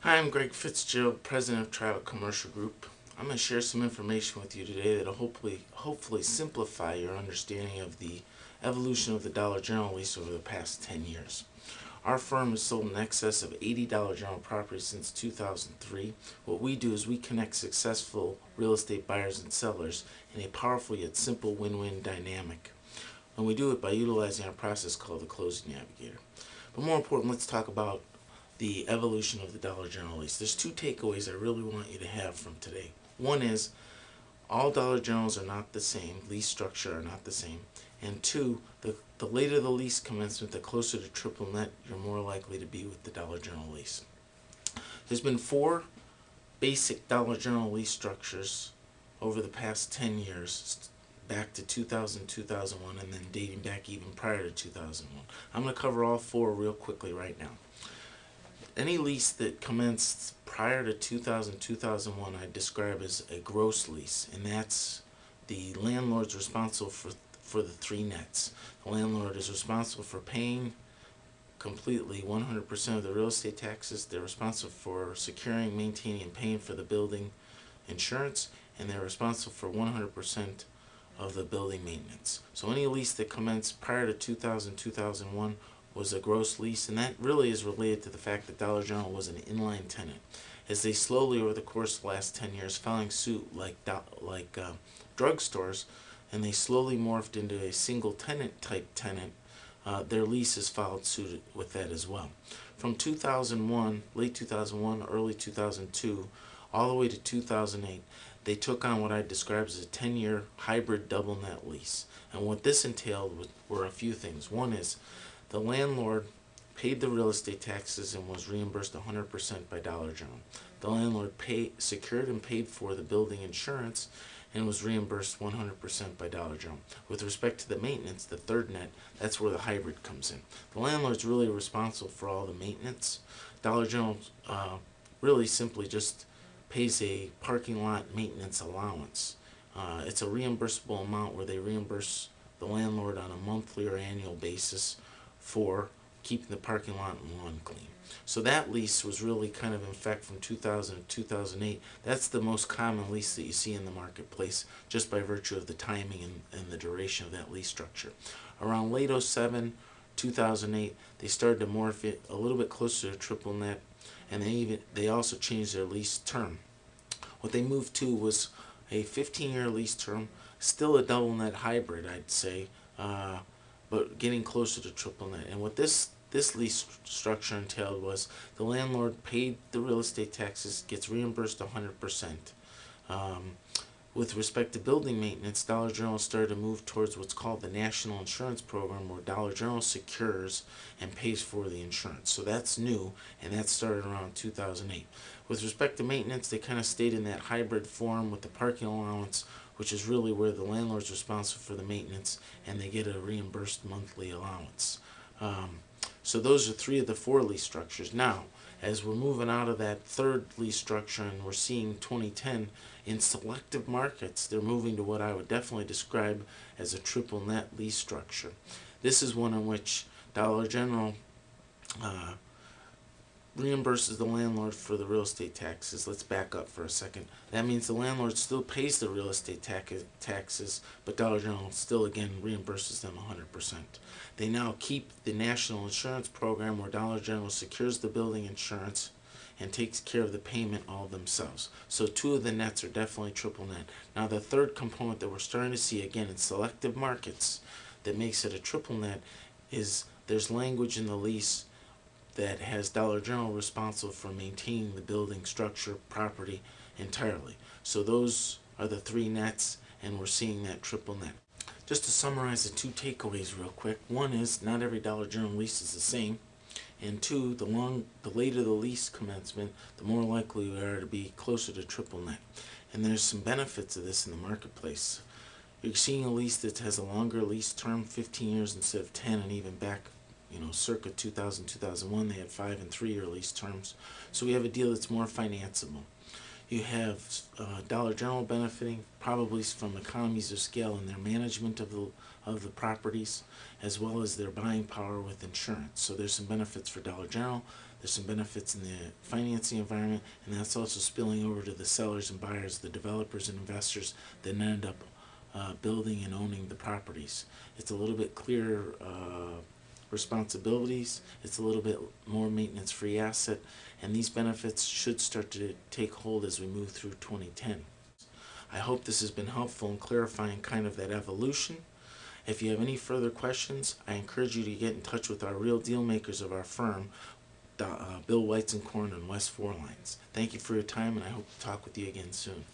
Hi, I'm Greg Fitzgerald, President of Trial Commercial Group. I'm going to share some information with you today that will hopefully simplify your understanding of the evolution of the Dollar General lease over the past 10 years. Our firm has sold in excess of 80 Dollar General properties since 2003. What we do is we connect successful real estate buyers and sellers in a powerful yet simple win-win dynamic. And we do it by utilizing our process called the Closing Navigator. But more important, let's talk about the evolution of the Dollar General lease. There's two takeaways I really want you to have from today. One is all Dollar Generals are not the same, lease structure are not the same. And two, the later the lease commencement, the closer to triple net you're more likely to be with the Dollar General lease. There's been four basic Dollar General lease structures over the past 10 years, back to 2000, 2001, and then dating back even prior to 2001. I'm going to cover all four real quickly right now. Any lease that commenced prior to 2000, 2001 I describe as a gross lease, and that's the landlord's responsible for the three nets. The landlord is responsible for paying completely 100% of the real estate taxes. They're responsible for securing, maintaining, and paying for the building insurance, and they're responsible for 100% of the building maintenance. So any lease that commenced prior to 2000, 2001 was a gross lease, and that really is related to the fact that Dollar General was an inline tenant. As they slowly, over the course of the last 10 years, following suit like drugstores, and they slowly morphed into a single tenant type tenant, their leases followed suit with that as well. From 2001, late 2001, early 2002, all the way to 2008, they took on what I described as a 10-year hybrid double net lease. And what this entailed were a few things. One is the landlord paid the real estate taxes and was reimbursed 100% by Dollar General. The landlord secured and paid for the building insurance and was reimbursed 100% by Dollar General. With respect to the maintenance, the third net, that's where the hybrid comes in. The landlord's really responsible for all the maintenance. Dollar General really simply just pays a parking lot maintenance allowance. It's a reimbursable amount where they reimburse the landlord on a monthly or annual basis for keeping the parking lot and lawn clean. So that lease was really kind of in effect from 2000 to 2008. That's the most common lease that you see in the marketplace, just by virtue of the timing and the duration of that lease structure. Around late 07, 2008, they started to morph it a little bit closer to triple net, and they also changed their lease term. What they moved to was a 15-year lease term, still a double net hybrid, I'd say, but getting closer to triple net. And what this lease structure entailed was the landlord paid the real estate taxes, gets reimbursed 100%. With respect to building maintenance, Dollar General started to move towards what's called the National Insurance Program, where Dollar General secures and pays for the insurance. So that's new, and that started around 2008. With respect to maintenance, they kind of stayed in that hybrid form with the parking allowance, which is really where the landlord's responsible for the maintenance, and they get a reimbursed monthly allowance. So those are three of the four lease structures. Now, as we're moving out of that third lease structure and we're seeing 2010, in selective markets, they're moving to what I would definitely describe as a triple net lease structure. This is one in which Dollar General reimburses the landlord for the real estate taxes. Let's back up for a second. That means the landlord still pays the real estate taxes, but Dollar General still again reimburses them 100%. They now keep the National Insurance Program, where Dollar General secures the building insurance and takes care of the payment all themselves. So two of the nets are definitely triple net. Now the third component that we're starting to see again in selective markets that makes it a triple net is there's language in the lease that has Dollar General responsible for maintaining the building structure, property entirely. So those are the three nets, and we're seeing that triple net. Just to summarize the two takeaways real quick. One is not every Dollar General lease is the same. And two, the later the lease commencement, the more likely we are to be closer to triple net. And there's some benefits of this in the marketplace. You're seeing a lease that has a longer lease term, 15 years instead of 10, and even back circa 2000, 2001, they had 5 and 3 year lease terms. So we have a deal that's more financeable. You have Dollar General benefiting probably from economies of scale in their management of the properties, as well as their buying power with insurance. So there's some benefits for Dollar General. There's some benefits in the financing environment, and that's also spilling over to the sellers and buyers, the developers and investors that end up building and owning the properties. It's a little bit clearer responsibilities. It's a little bit more maintenance-free asset, and these benefits should start to take hold as we move through 2010. I hope this has been helpful in clarifying kind of that evolution. If you have any further questions, I encourage you to get in touch with our real deal makers of our firm, Bill Whites and Corn on West 4 Lines. Thank you for your time, and I hope to talk with you again soon.